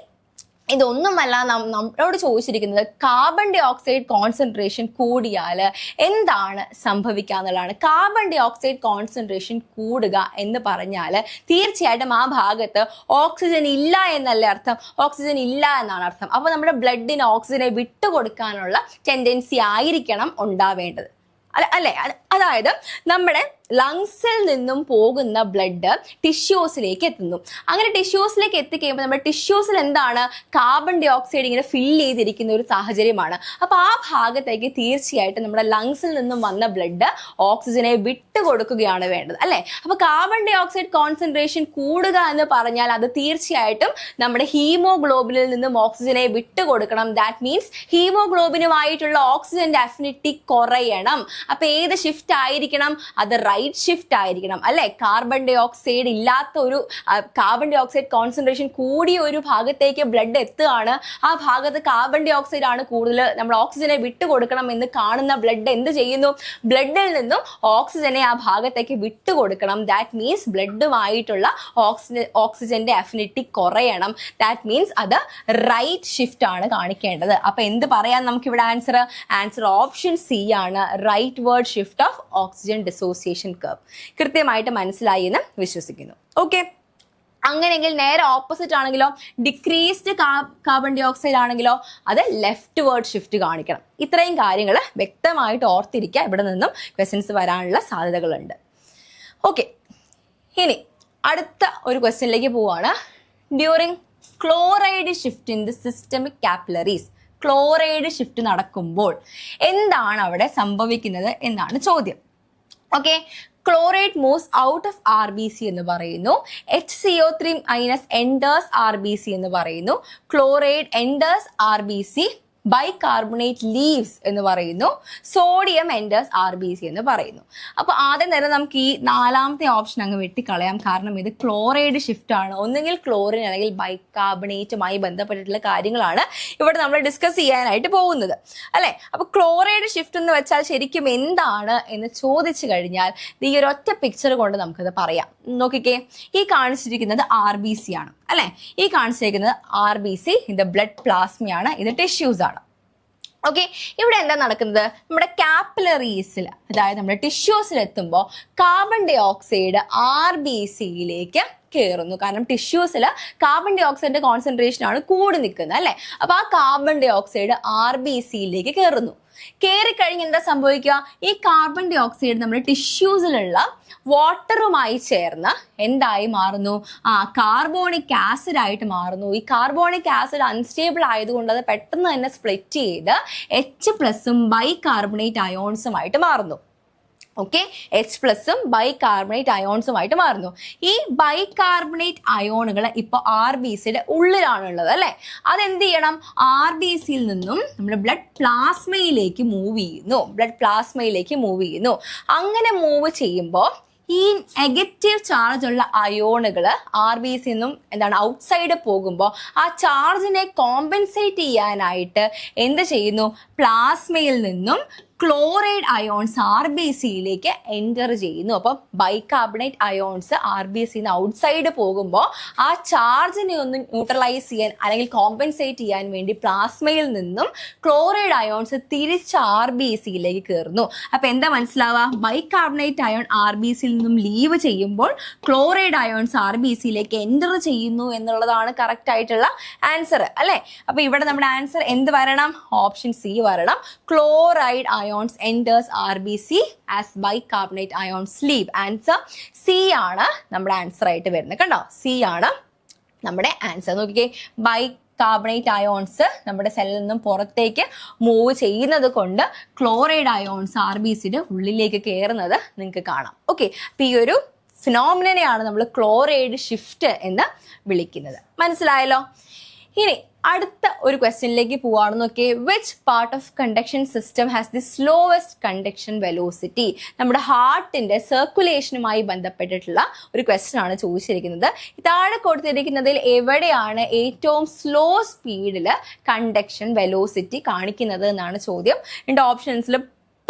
ഇതൊന്നുമല്ല നമ്മളോട് ചോദിച്ചിരിക്കുന്നത് കാർബൺ ഡൈ ഓക്സൈഡ് കോൺസെൻട്രേഷൻ കൂടിയാൽ എന്താണ് സംഭവിക്കുക എന്നുള്ളതാണ്. കാർബൺ ഡൈ ഓക്സൈഡ് കോൺസെൻട്രേഷൻ കൂടുക എന്ന് പറഞ്ഞാൽ തീർച്ചയായിട്ടും ആ ഭാഗത്ത് ഓക്സിജൻ ഇല്ല എന്നല്ലേ അർത്ഥം? ഓക്സിജൻ ഇല്ല എന്നാണ് അർത്ഥം. അപ്പോൾ നമ്മുടെ ബ്ലഡിന് ഓക്സിജനെ വിട്ടുകൊടുക്കാനുള്ള ടെൻഡൻസി ആയിരിക്കണം ഉണ്ടാവേണ്ടത്, അല്ലേ? അതായത് നമ്മുടെ ലങ്സിൽ നിന്നും പോകുന്ന ബ്ലഡ് ടിഷ്യൂസിലേക്ക് എത്തുന്നു. അങ്ങനെ ടിഷ്യൂസിലേക്ക് എത്തിക്കഴിയുമ്പോൾ നമ്മുടെ ടിഷ്യൂസിൽ എന്താണ്, കാർബൺ ഡൈ ഓക്സൈഡ് ഇങ്ങനെ ഫില്ല് ചെയ്തിരിക്കുന്ന ഒരു സാഹചര്യമാണ്. അപ്പോൾ ആ ഭാഗത്തേക്ക് തീർച്ചയായിട്ടും നമ്മുടെ ലങ്സിൽ നിന്നും വന്ന ബ്ലഡ് ഓക്സിജനെ വിട്ടുകൊടുക്കുകയാണ് വേണ്ടത്, അല്ലേ? അപ്പോൾ കാർബൺ ഡൈ ഓക്സൈഡ് കോൺസെൻട്രേഷൻ കൂടുക എന്ന് പറഞ്ഞാൽ അത് തീർച്ചയായിട്ടും നമ്മുടെ ഹീമോഗ്ലോബിനിൽ നിന്നും ഓക്സിജനെ വിട്ടുകൊടുക്കണം. ദാറ്റ് മീൻസ് ഹീമോഗ്ലോബിനുമായിട്ടുള്ള ഓക്സിജന്റെ അഫിനിറ്റി കുറയണം. അപ്പൊ ഏത് ഷിഫ്റ്റ് ആയിരിക്കണം? അത് റൈറ്റ് ഷിഫ്റ്റ് ആയിരിക്കണം, അല്ലെ? കാർബൺ ഡൈ ഓക്സൈഡ് ഇല്ലാത്ത ഒരു കാർബൺ ഡൈ ഓക്സൈഡ് കോൺസെൻട്രേഷൻ കൂടിയ ഒരു ഭാഗത്തേക്ക് ബ്ലഡ് എത്തുകയാണ്. ആ ഭാഗത്ത് കാർബൺ ഡൈ ഓക്സൈഡ് ആണ് കൂടുതൽ, നമ്മൾ ഓക്സിജനെ വിട്ടുകൊടുക്കണം എന്ന് കാണുന്ന ബ്ലഡ് എന്ത് ചെയ്യുന്നു? ബ്ലഡിൽ നിന്നും ഓക്സിജനെ ആ ഭാഗത്തേക്ക് വിട്ടുകൊടുക്കണം. ദാറ്റ് മീൻസ് ബ്ലഡുമായിട്ടുള്ള ഓക്സിജന്റെ അഫിനിറ്റി കുറയണം. ദാറ്റ് മീൻസ് അത് റൈറ്റ് ഷിഫ്റ്റ് ആണ് കാണിക്കേണ്ടത്. അപ്പൊ എന്ത് പറയാൻ നമുക്കിവിടെ ആൻസർ ഓപ്ഷൻ സി ആണ്, rightward shift of oxygen dissociation curve. കൃത്യമായിട്ട് മനസ്സിലായി എന്ന് വിശ്വസിക്കുന്നു. ഓക്കെ, അങ്ങനെയെങ്കിൽ നേരെ ഓപ്പോസിറ്റ് ആണെങ്കിലോ, ഡിക്രീസ്ഡ് കാർബൺ ഡൈ ഓക്സൈഡ് ആണെങ്കിലോ അത് ലെഫ്റ്റ് വേർഡ് ഷിഫ്റ്റ് കാണിക്കണം. ഇത്രയും കാര്യങ്ങൾ വ്യക്തമായിട്ട് ഓർത്തിരിക്കുക. ഇവിടെ നിന്നും ക്വസ്റ്റ്യൻസ് വരാനുള്ള സാധ്യതകളുണ്ട്. ഓക്കെ, ഇനി അടുത്ത ഒരു ക്വസ്റ്റ്യനിലേക്ക് പോവാണ്. During chloride shift in the systemic capillaries, chloride shift നടക്കുമ്പോൾ എന്താണ് അവിടെ സംഭവിക്കുന്നത് എന്നാണ് ചോദ്യം. Okay, chloride moves out of RBC എന്ന് പറയുന്നു. HCO3 മൈനസ് എൻഡേഴ്സ് RBC എന്ന് പറയുന്നു. Chloride enters RBC, bicarbonate leaves എന്ന് പറയുന്നു. സോഡിയം എൻഡേഴ്സ് RBC എന്ന് പറയുന്നു. അപ്പോൾ ആദ്യം തന്നെ നമുക്ക് ഈ നാലാമത്തെ ഓപ്ഷൻ അങ്ങ് വെട്ടിക്കളയാം. കാരണം ഇത് ക്ലോറൈഡ് ഷിഫ്റ്റ് ആണ്. ഒന്നുകിൽ ക്ലോറിൻ അല്ലെങ്കിൽ ബൈകാർബണേറ്റുമായി ബന്ധപ്പെട്ടിട്ടുള്ള കാര്യങ്ങളാണ് ഇവിടെ നമ്മൾ ഡിസ്കസ് ചെയ്യാനായിട്ട് പോകുന്നത്, അല്ലെ? അപ്പോൾ ക്ലോറൈഡ് ഷിഫ്റ്റ് എന്ന് വെച്ചാൽ ശരിക്കും എന്താണ് എന്ന് ചോദിച്ചു കഴിഞ്ഞാൽ ഈ ഒരു ഒറ്റ പിക്ചർ കൊണ്ട് നമുക്കത് പറയാം. നോക്കിക്കേ, ഈ കാണിച്ചിരിക്കുന്നത് RBC ആണ്, അല്ലെ? ഈ കാണിച്ചിരിക്കുന്നത് RBC, ഇത് ബ്ലഡ് പ്ലാസ്മയാണ്, ഇത് ടിഷ്യൂസ് ആണ്. ഓക്കെ, ഇവിടെ എന്താ നടക്കുന്നത്? നമ്മുടെ കാപ്പിലറീസിൽ, അതായത് നമ്മുടെ ടിഷ്യൂസിൽ എത്തുമ്പോൾ കാർബൺ ഡൈ ഓക്സൈഡ് RBCയിലേക്ക് കയറുന്നു. കാരണം ടിഷ്യൂസിൽ കാർബൺ ഡൈ ഓക്സൈഡിന്റെ കോൺസെൻട്രേഷൻ ആണ് കൂടി നിൽക്കുന്നത്, അല്ലെ? അപ്പൊ ആ കാർബൺ ഡൈ ഓക്സൈഡ് RBCയിലേക്ക് കയറുന്നു. കയറിക്കഴിഞ്ഞ് എന്താ സംഭവിക്കുക? ഈ കാർബൺ ഡൈ ഓക്സൈഡ് നമ്മുടെ ടിഷ്യൂസിലുള്ള വാട്ടറുമായി ചേർന്ന് എന്തായി മാറുന്നു? കാർബോണിക് ആസിഡ് ആയിട്ട് മാറുന്നു. ഈ കാർബോണിക് ആസിഡ് അൺസ്റ്റേബിൾ ആയതുകൊണ്ട് അത് പെട്ടെന്ന് തന്നെ സ്പ്ലിറ്റ് ചെയ്ത് H+ഉം ബൈകാർബണേറ്റ് അയോൺസുമായിട്ട് മാറുന്നു. ഓക്കെ, H+ ബൈകാർബണേറ്റ് അയോൺസുമായിട്ട് മാറുന്നു. ഈ ബൈകാർബണേറ്റ് അയോണുകൾ ഇപ്പോൾ RBCയുടെ ഉള്ളിലാണുള്ളത്, അല്ലെ? അതെന്ത് ചെയ്യണം? RBCയിൽ നിന്നും നമ്മൾ ബ്ലഡ് പ്ലാസ്മയിലേക്ക് മൂവ് ചെയ്യുന്നു. അങ്ങനെ മൂവ് ചെയ്യുമ്പോൾ ഈ നെഗറ്റീവ് ചാർജ് ഉള്ള അയോണുകൾ RBCയിൽ നിന്നും എന്താണ് ഔട്ട്സൈഡ് പോകുമ്പോൾ ആ ചാർജിനെ കോമ്പൻസേറ്റ് ചെയ്യാനായിട്ട് എന്ത് ചെയ്യുന്നു? പ്ലാസ്മയിൽ നിന്നും ക്ലോറൈഡ് അയോൺസ് RBCയിലേക്ക് എൻ്റർ ചെയ്യുന്നു. അപ്പം ബൈകാർബണേറ്റ് അയോൺസ് RBCന്ന് ഔട്ട്സൈഡ് പോകുമ്പോൾ ആ ചാർജിനെ ഒന്ന് ന്യൂട്രലൈസ് ചെയ്യാൻ അല്ലെങ്കിൽ കോമ്പൻസേറ്റ് ചെയ്യാൻ വേണ്ടി പ്ലാസ്മയിൽ നിന്നും ക്ലോറൈഡ് അയോൺസ് തിരിച്ച് RBCയിലേക്ക് കയറുന്നു. അപ്പം എന്താ മനസ്സിലാവുക? ബൈകാർബണേറ്റ് അയോൺ RBCയിൽ നിന്നും ലീവ് ചെയ്യുമ്പോൾ ക്ലോറൈഡ് അയോൺസ് RBCയിലേക്ക് എൻ്റർ ചെയ്യുന്നു എന്നുള്ളതാണ് കറക്റ്റ് ആയിട്ടുള്ള ആൻസർ, അല്ലേ? അപ്പം ഇവിടെ നമ്മുടെ ആൻസർ എന്ത് വരണം? ഓപ്ഷൻ സി വരണം. Chloride ions enters RBC as bicarbonate ions leave. Answer C ആണ് നമ്മുടെ ആൻസർ ആയിട്ട് വരുന്നത്. കണ്ടോ, സി ആണ് നമ്മുടെ ആൻസർ. നോക്കിക്കേ, ബൈകാർബണേറ്റ് അയോൺസ് നമ്മുടെ സെല്ലിൽ നിന്നും പുറത്തേക്ക് മൂവ് ചെയ്യുന്നത് കൊണ്ട് ക്ലോറൈഡ് അയോൺസ് RBCയുടെ ഉള്ളിലേക്ക് കയറുന്നത് നിങ്ങൾക്ക് കാണാം. ഓക്കെ, അപ്പം ഈ ഒരു ഫിനോമിനനെയാണ് നമ്മൾ ക്ലോറൈഡ് ഷിഫ്റ്റ് എന്ന് വിളിക്കുന്നത്. മനസ്സിലായല്ലോ? ഇനി അടുത്ത ഒരു ക്വസ്റ്റ്യനിലേക്ക് പോവാണെന്ന് നോക്കിയേ. Which part of conduction system has the slowest conduction velocity? നമ്മുടെ ഹാർട്ടിന്റെ സർക്കുലേഷനുമായി ബന്ധപ്പെട്ടിട്ടുള്ള ഒരു ക്വസ്റ്റ്യൻ ആണ് ചോദിച്ചിരിക്കുന്നത്. താഴെ കൊടുത്തിരിക്കുന്നതിൽ എവിടെയാണ് ഏറ്റവും സ്ലോ സ്പീഡിൽ കണ്ടക്ഷൻ വെലോസിറ്റി കാണിക്കുന്നത് എന്നാണ് ചോദ്യം. രണ്ട് ഓപ്ഷൻസിൽ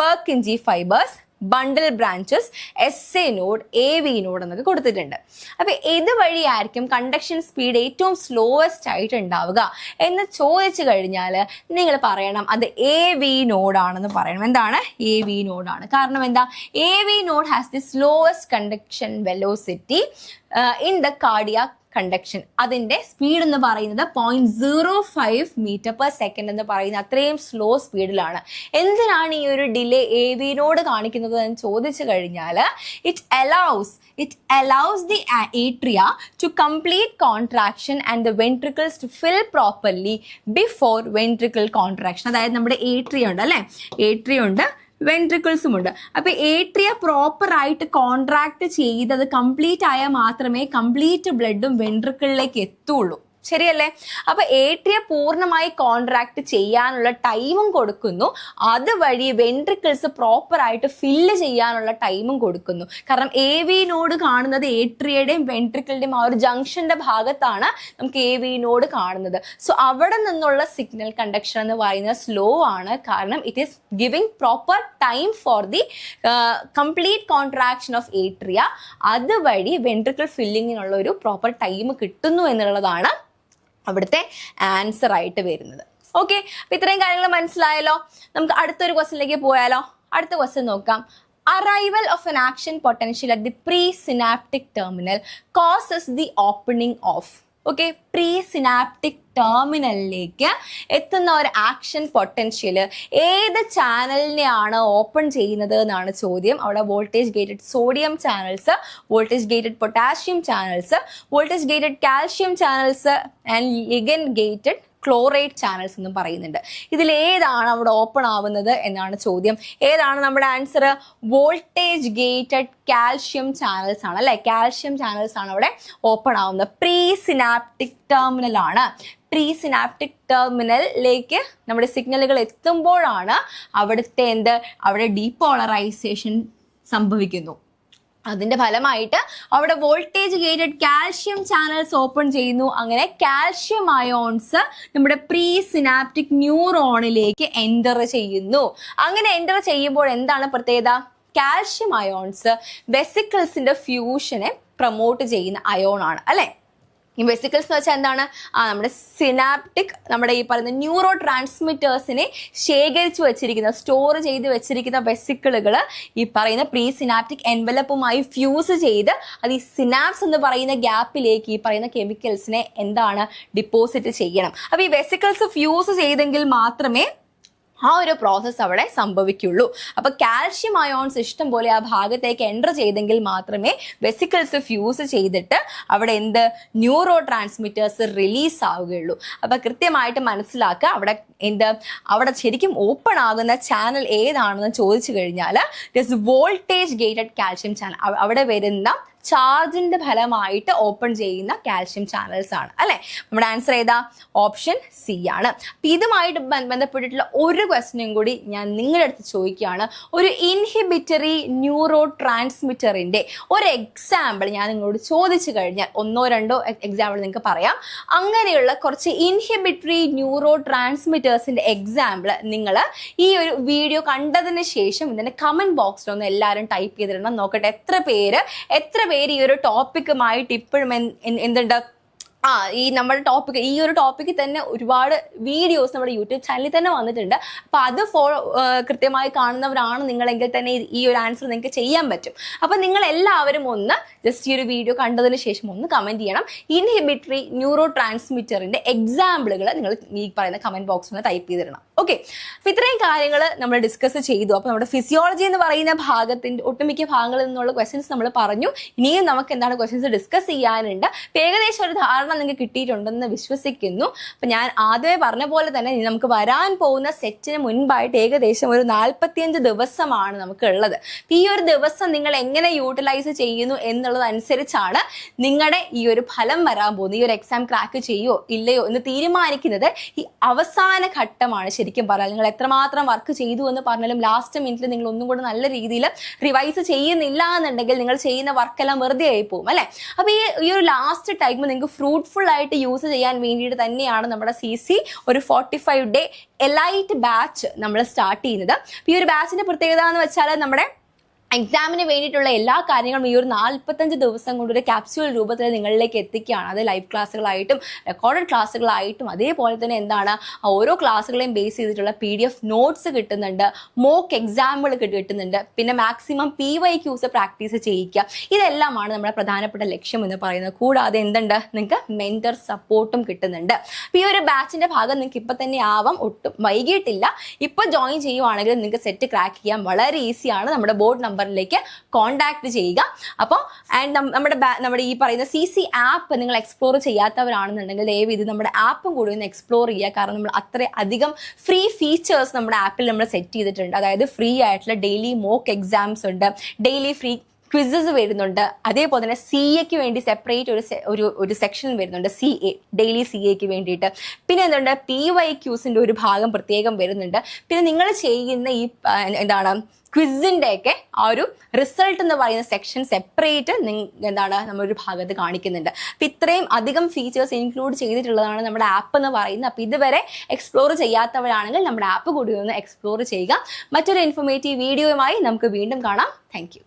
Purkinje fibres, bundle branches, SA node, AV node എന്നൊക്കെ കൊടുത്തിട്ടുണ്ട്. അപ്പൊ ഏത് വഴിയായിരിക്കും കണ്ടക്ഷൻ സ്പീഡ് ഏറ്റവും സ്ലോവസ്റ്റ് ആയിട്ട് ഉണ്ടാവുക എന്ന് ചോദിച്ചു കഴിഞ്ഞാൽ നിങ്ങൾ പറയണം അത് AV നോഡാണെന്ന് പറയണം. എന്താണ്? AV നോഡാണ്. കാരണം എന്താ? AV node has the slowest conduction velocity in the cardiac conduction, അതിന്റെ സ്പീഡ് എന്ന് പറയുന്നത് 0.05 മീറ്റർ പെർ സെക്കൻഡ് എന്ന് പറയുന്ന അത്രയും സ്ലോ സ്പീഡിലാണ്. എന്തിനാണ് ഈ ഒരു ഡിലേ AVനോട് കാണിക്കുന്നത് എന്ന് ചോദിച്ചു കഴിഞ്ഞാൽ it allows the atria to complete contraction and the ventricles to fill properly before ventricle contraction. അതായത് നമ്മുടെ ഏട്രിയ ഉണ്ട് അല്ലെ, ഏട്രിയ ഉണ്ട്, വെൻട്രിക്കിൾസും ഉണ്ട്. അപ്പൊ ഏട്രിയ പ്രോപ്പർ ആയിട്ട് കോൺട്രാക്ട് ചെയ്തത് കംപ്ലീറ്റ് ആയാൽ മാത്രമേ കംപ്ലീറ്റ് ബ്ലഡും വെൻട്രിക്കിളിലേക്ക് എത്തുള്ളൂ. ശരിയല്ലേ? അപ്പൊ ഏട്രിയ പൂർണ്ണമായി കോൺട്രാക്ട് ചെയ്യാനുള്ള ടൈമും കൊടുക്കുന്നു, അതുവഴി വെൻട്രിക്കിൾസ് പ്രോപ്പർ ആയിട്ട് ഫില്ല് ചെയ്യാനുള്ള ടൈമും കൊടുക്കുന്നു. കാരണം AVനോട് കാണുന്നത് ഏട്രിയയുടെയും വെൻട്രിക്കിളുടെയും ആ ഒരു ജംഗ്ഷന്റെ ഭാഗത്താണ് നമുക്ക് AVനോട് കാണുന്നത്. സോ അവിടെ നിന്നുള്ള സിഗ്നൽ കണ്ടക്ഷൻ എന്ന് പറയുന്നത് സ്ലോ ആണ്. കാരണം it is giving proper time for the complete contraction of atria. അതുവഴി വെൻട്രിക്കിൾ ഫില്ലിങ്ങിനുള്ള ഒരു പ്രോപ്പർ ടൈം കിട്ടുന്നു എന്നുള്ളതാണ് അവിടുത്തെ ആൻസർ ആയിട്ട് വരുന്നത്. ഓക്കെ, അപ്പൊ ഇത്രയും കാര്യങ്ങൾ മനസ്സിലായല്ലോ. നമുക്ക് അടുത്തൊരു ക്വസ്റ്റ്യനിലേക്ക് പോയാലോ? അടുത്ത ക്വസ്റ്റ്യൻ നോക്കാം. Arrival of an action potential at the presynaptic terminal causes the opening of. Okay, presynaptic ടെർമിനലിലേക്ക് എത്തുന്ന ഒരു ആക്ഷൻ പൊട്ടൻഷ്യൽ ഏത് ചാനലിനെയാണ് ഓപ്പൺ ചെയ്യുന്നത് എന്നാണ് ചോദ്യം. അവിടെ voltage gated sodium channels, voltage gated potassium channels, voltage gated calcium channels and ligand gated chloride channels എന്നും പറയുന്നുണ്ട്. ഇതിൽ ഏതാണ് അവിടെ ഓപ്പൺ ആവുന്നത് എന്നാണ് ചോദ്യം. ഏതാണ് നമ്മുടെ answer? Voltage gated calcium channels ആണ് അല്ലെ. കാൽഷ്യം ചാനൽസ് ആണ് അവിടെ ഓപ്പൺ ആവുന്നത്. പ്രീസിനാപ്റ്റിക് ടെർമിനൽ ആണ്. പ്രീസിനാപ്റ്റിക് ടെർമിനലിലേക്ക് നമ്മുടെ സിഗ്നലുകൾ എത്തുമ്പോഴാണ് അവിടുത്തെ അവിടെ ഡീപോളറൈസേഷൻ സംഭവിക്കുന്നു. അതിന്റെ ഫലമായിട്ട് അവിടെ voltage gated calcium channels open ചെയ്യുന്നു. അങ്ങനെ കാൽഷ്യം അയോൺസ് നമ്മുടെ പ്രീ സിനാപ്റ്റിക് ന്യൂറോണിലേക്ക് എൻ്റർ ചെയ്യുന്നു. അങ്ങനെ എൻ്റർ ചെയ്യുമ്പോൾ എന്താണ് പ്രത്യേകത? കാൽഷ്യം അയോൺസ് വെസിക്കിൾസിന്റെ ഫ്യൂഷനെ പ്രൊമോട്ട് ചെയ്യുന്ന അയോൺ ആണ് അല്ലെ. ഈ വെസിക്കിൾസ് എന്ന് വെച്ചാൽ എന്താണ്? നമ്മുടെ സിനാപ്റ്റിക്, നമ്മുടെ ഈ പറയുന്ന ന്യൂറോ ട്രാൻസ്മിറ്റേഴ്സിനെ ശേഖരിച്ചു വെച്ചിരിക്കുന്ന, സ്റ്റോർ ചെയ്ത് വെച്ചിരിക്കുന്ന വെസിക്കിളുകൾ ഈ പറയുന്ന പ്രീ സിനാപ്റ്റിക് എൻവലപ്പുമായി ഫ്യൂസ് ചെയ്ത് അത് ഈ സിനാപ്സ് എന്ന് പറയുന്ന ഗ്യാപ്പിലേക്ക് ഈ പറയുന്ന കെമിക്കൽസിനെ ഡിപ്പോസിറ്റ് ചെയ്യണം. അപ്പൊ ഈ വെസിക്കിൾസ് ഫ്യൂസ് ചെയ്തെങ്കിൽ മാത്രമേ ആ ഒരു പ്രോസസ്സ് അവിടെ സംഭവിക്കുള്ളൂ. അപ്പൊ കാൽഷ്യം അയോൺസ് ഇഷ്ടം പോലെ ആ ഭാഗത്തേക്ക് എൻ്റർ ചെയ്തെങ്കിൽ മാത്രമേ വെസിക്കിൾസ് ഫ്യൂസ് ചെയ്തിട്ട് അവിടെ ന്യൂറോ ട്രാൻസ്മിറ്റേഴ്സ് റിലീസ് ആവുകയുള്ളൂ. അപ്പൊ കൃത്യമായിട്ട് മനസ്സിലാക്കുക അവിടെ ശരിക്കും ഓപ്പൺ ആകുന്ന ചാനൽ ഏതാണെന്ന് ചോദിച്ചു കഴിഞ്ഞാൽ വോൾട്ടേജ് ഗേറ്റഡ് കാൽഷ്യം ചാനൽ. അവിടെ വരുന്ന ചാർജിന്റെ ഫലമായിട്ട് ഓപ്പൺ ചെയ്യുന്ന കാൽഷ്യം ചാനൽസ് ആണ് അല്ലെ. നമ്മുടെ ആൻസർ ഏതാ? ഓപ്ഷൻ സി ആണ്. അപ്പൊ ഇതുമായിട്ട് ബന്ധപ്പെട്ടിട്ടുള്ള ഒരു ക്വസ്റ്റ്യനും കൂടി ഞാൻ നിങ്ങളുടെ അടുത്ത് ചോദിക്കുകയാണ്. ഒരു ഇൻഹിബിറ്ററി ന്യൂറോ ട്രാൻസ്മിറ്ററിന്റെ ഒരു എക്സാമ്പിൾ ഞാൻ നിങ്ങളോട് ചോദിച്ചു കഴിഞ്ഞാൽ 1 or 2 എക്സാമ്പിൾ നിങ്ങൾക്ക് പറയാം. അങ്ങനെയുള്ള കുറച്ച് ഇൻഹിബിറ്ററി ന്യൂറോ ട്രാൻസ്മിറ്റേഴ്സിന്റെ എക്സാമ്പിൾ നിങ്ങൾ ഈ ഒരു വീഡിയോ കണ്ടതിന് ശേഷം ഇതിന്റെ കമന്റ് ബോക്സിൽ ഒന്ന് എല്ലാവരും ടൈപ്പ് ചെയ്തിടണം. നോക്കട്ടെ എത്ര പേര് ഈ ഒരു ടോപ്പിക്കുമായിട്ട് ഇപ്പോഴും ഈ നമ്മുടെ ടോപ്പിക്, ഈ ഒരു ടോപ്പിക്കിൽ തന്നെ ഒരുപാട് വീഡിയോസ് നമ്മുടെ യൂട്യൂബ് ചാനലിൽ തന്നെ വന്നിട്ടുണ്ട്. അപ്പൊ അത് കൃത്യമായി കാണുന്നവരാണ് നിങ്ങളെങ്കിൽ തന്നെ ഈ ഒരു ആൻസർ നിങ്ങൾക്ക് ചെയ്യാൻ പറ്റും. അപ്പൊ നിങ്ങൾ എല്ലാവരും ഒന്ന് ജസ്റ്റ് ഈ ഒരു വീഡിയോ കണ്ടതിന് ശേഷം ഒന്ന് കമന്റ് ചെയ്യണം. ഇൻഹിബിറ്ററി ന്യൂറോ ട്രാൻസ്മിറ്ററിന്റെ എക്സാമ്പിളുകൾ നിങ്ങൾ ഈ പറയുന്ന കമന്റ് ബോക്സിൽ ഒന്ന് ടൈപ്പ് ചെയ്തിടണം. ഓക്കെ, അപ്പൊ ഇത്രയും കാര്യങ്ങൾ നമ്മൾ ഡിസ്കസ് ചെയ്തു. അപ്പൊ നമ്മുടെ ഫിസിയോളജി എന്ന് പറയുന്ന ഭാഗത്തിന്റെ ഒട്ടുമിക്ക ഭാഗങ്ങളിൽ നിന്നുള്ള ക്വസ്റ്റ്യൻസ് നമ്മൾ പറഞ്ഞു. ഇനിയും നമുക്ക് ക്വസ്റ്റ്യൻസ് ഡിസ്കസ് ചെയ്യാനുണ്ട്. ഏകദേശം ഒരു ധാരണ നിങ്ങൾക്ക് കിട്ടിയിട്ടുണ്ടെന്ന് വിശ്വസിക്കുന്നു. അപ്പൊ ഞാൻ ആദ്യമേ പറഞ്ഞ പോലെ തന്നെ നമുക്ക് വരാൻ പോകുന്ന സെറ്റിന് മുൻപായിട്ട് ഏകദേശം ഒരു 45 ദിവസമാണ് നമുക്ക് ഉള്ളത്. ഈ ഒരു ദിവസം നിങ്ങൾ എങ്ങനെ യൂട്ടിലൈസ് ചെയ്യുന്നു എന്നുള്ളതനുസരിച്ചാണ് നിങ്ങളുടെ ഈ ഒരു ഫലം വരാൻ പോകുന്നത്. ഈ ഒരു എക്സാം ക്രാക്ക് ചെയ്യോ ഇല്ലയോ എന്ന് തീരുമാനിക്കുന്നത് ഈ അവസാന ഘട്ടമാണ്. ശരിക്കും പറയാം, നിങ്ങൾ എത്രമാത്രം വർക്ക് ചെയ്തു എന്ന് പറഞ്ഞാലും ലാസ്റ്റ് മിനിറ്റിൽ നിങ്ങൾ ഒന്നും കൂടെ നല്ല രീതിയിൽ റിവൈസ് ചെയ്യുന്നില്ല എന്നുണ്ടെങ്കിൽ നിങ്ങൾ ചെയ്യുന്ന വർക്കെല്ലാം വെറുതെ ആയി പോകും അല്ലെ. അപ്പൊ ഈ ഒരു ലാസ്റ്റ് ടൈം നിങ്ങൾക്ക് ഫ്രൂട്ട്ഫുൾ ആയിട്ട് യൂസ് ചെയ്യാൻ വേണ്ടിയിട്ട് തന്നെയാണ് നമ്മുടെ CC ഒരു 45 day എലൈറ്റ് ബാച്ച് നമ്മൾ സ്റ്റാർട്ട് ചെയ്യുന്നത്. ഈ ഒരു ബാച്ചിന്റെ പ്രത്യേകത എന്ന് വെച്ചാൽ നമ്മുടെ എക്സാമിന് വേണ്ടിയിട്ടുള്ള എല്ലാ കാര്യങ്ങളും ഈ ഒരു 45 ദിവസം കൊണ്ട് ഒരു ക്യാപ്സ്യൂൾ രൂപത്തിൽ നിങ്ങളിലേക്ക് എത്തിക്കുകയാണ്. അത് ലൈവ് ക്ലാസ്സുകളായിട്ടും റെക്കോർഡഡ് ക്ലാസ്സുകളായിട്ടും അതേപോലെ തന്നെ എന്താണ് ഓരോ ക്ലാസ്സുകളെയും ബേസ് ചെയ്തിട്ടുള്ള PDF നോട്ട്സ് കിട്ടുന്നുണ്ട്, മോക്ക് എക്സാമുകൾ കിട്ടുന്നുണ്ട്, പിന്നെ മാക്സിമം PYQs പ്രാക്ടീസ് ചെയ്യിക്കുക. ഇതെല്ലാമാണ് നമ്മുടെ പ്രധാനപ്പെട്ട ലക്ഷ്യം എന്ന് പറയുന്നത്. കൂടാതെ എന്തുണ്ട്, നിങ്ങൾക്ക് മെന്റർ സപ്പോർട്ടും കിട്ടുന്നുണ്ട്. അപ്പോൾ ഈ ഒരു ബാച്ചിന്റെ ഭാഗം നിങ്ങൾക്ക് ഇപ്പം തന്നെ ആവാം, ഒട്ടും വൈകിട്ടില്ല. ഇപ്പം ജോയിൻ ചെയ്യുവാണെങ്കിൽ നിങ്ങൾക്ക് സെറ്റ് ക്രാക്ക് ചെയ്യാൻ വളരെ ഈസിയാണ്. നമ്മുടെ ബോർഡ് നമ്പറിലേക്ക് കോൺടാക്ട് ചെയ്യുക. അപ്പോൾ നമ്മുടെ ഈ പറയുന്ന CC ആപ്പ് നിങ്ങൾ എക്സ്പ്ലോർ ചെയ്യാത്തവരാണെന്നുണ്ടെങ്കിൽ ദയവ് ഇത് നമ്മുടെ ആപ്പും കൂടി ഒന്ന് എക്സ്പ്ലോർ ചെയ്യുക. കാരണം നമ്മൾ അധികം ഫ്രീ ഫീച്ചേഴ്സ് നമ്മുടെ ആപ്പിൽ നമ്മൾ സെറ്റ് ചെയ്തിട്ടുണ്ട്. അതായത് ഫ്രീ ആയിട്ടുള്ള ഡെയിലി മോക്ക് എക്സാംസ് ഉണ്ട്, ഡെയിലി ഫ്രീ ക്വിസസ് വരുന്നുണ്ട്, അതേപോലെ തന്നെ CAക്ക് വേണ്ടി സെപ്പറേറ്റ് ഒരു സെക്ഷൻ വരുന്നുണ്ട്, CA ഡെയിലി CAക്ക് വേണ്ടിയിട്ട്. പിന്നെ എന്തുണ്ട്, PYQസിൻ്റെ ഒരു ഭാഗം പ്രത്യേകം വരുന്നുണ്ട്. പിന്നെ നിങ്ങൾ ചെയ്യുന്ന ഈ ക്വിസിൻ്റെ ഒക്കെ ആ ഒരു റിസൾട്ട് എന്ന് പറയുന്ന സെക്ഷൻ സെപ്പറേറ്റ് നമ്മളൊരു ഭാഗത്ത് കാണിക്കുന്നുണ്ട്. അപ്പം ഇത്രയും അധികം ഫീച്ചേഴ്സ് ഇൻക്ലൂഡ് ചെയ്തിട്ടുള്ളതാണ് നമ്മുടെ ആപ്പ് എന്ന് പറയുന്നത്. അപ്പം ഇതുവരെ എക്സ്പ്ലോർ ചെയ്യാത്തവരാണെങ്കിൽ നമ്മുടെ ആപ്പ് കൂടി ഒന്ന് എക്സ്പ്ലോർ ചെയ്യുക. മറ്റൊരു ഇൻഫോർമേറ്റീവ് വീഡിയോയുമായി നമുക്ക് വീണ്ടും കാണാം. താങ്ക്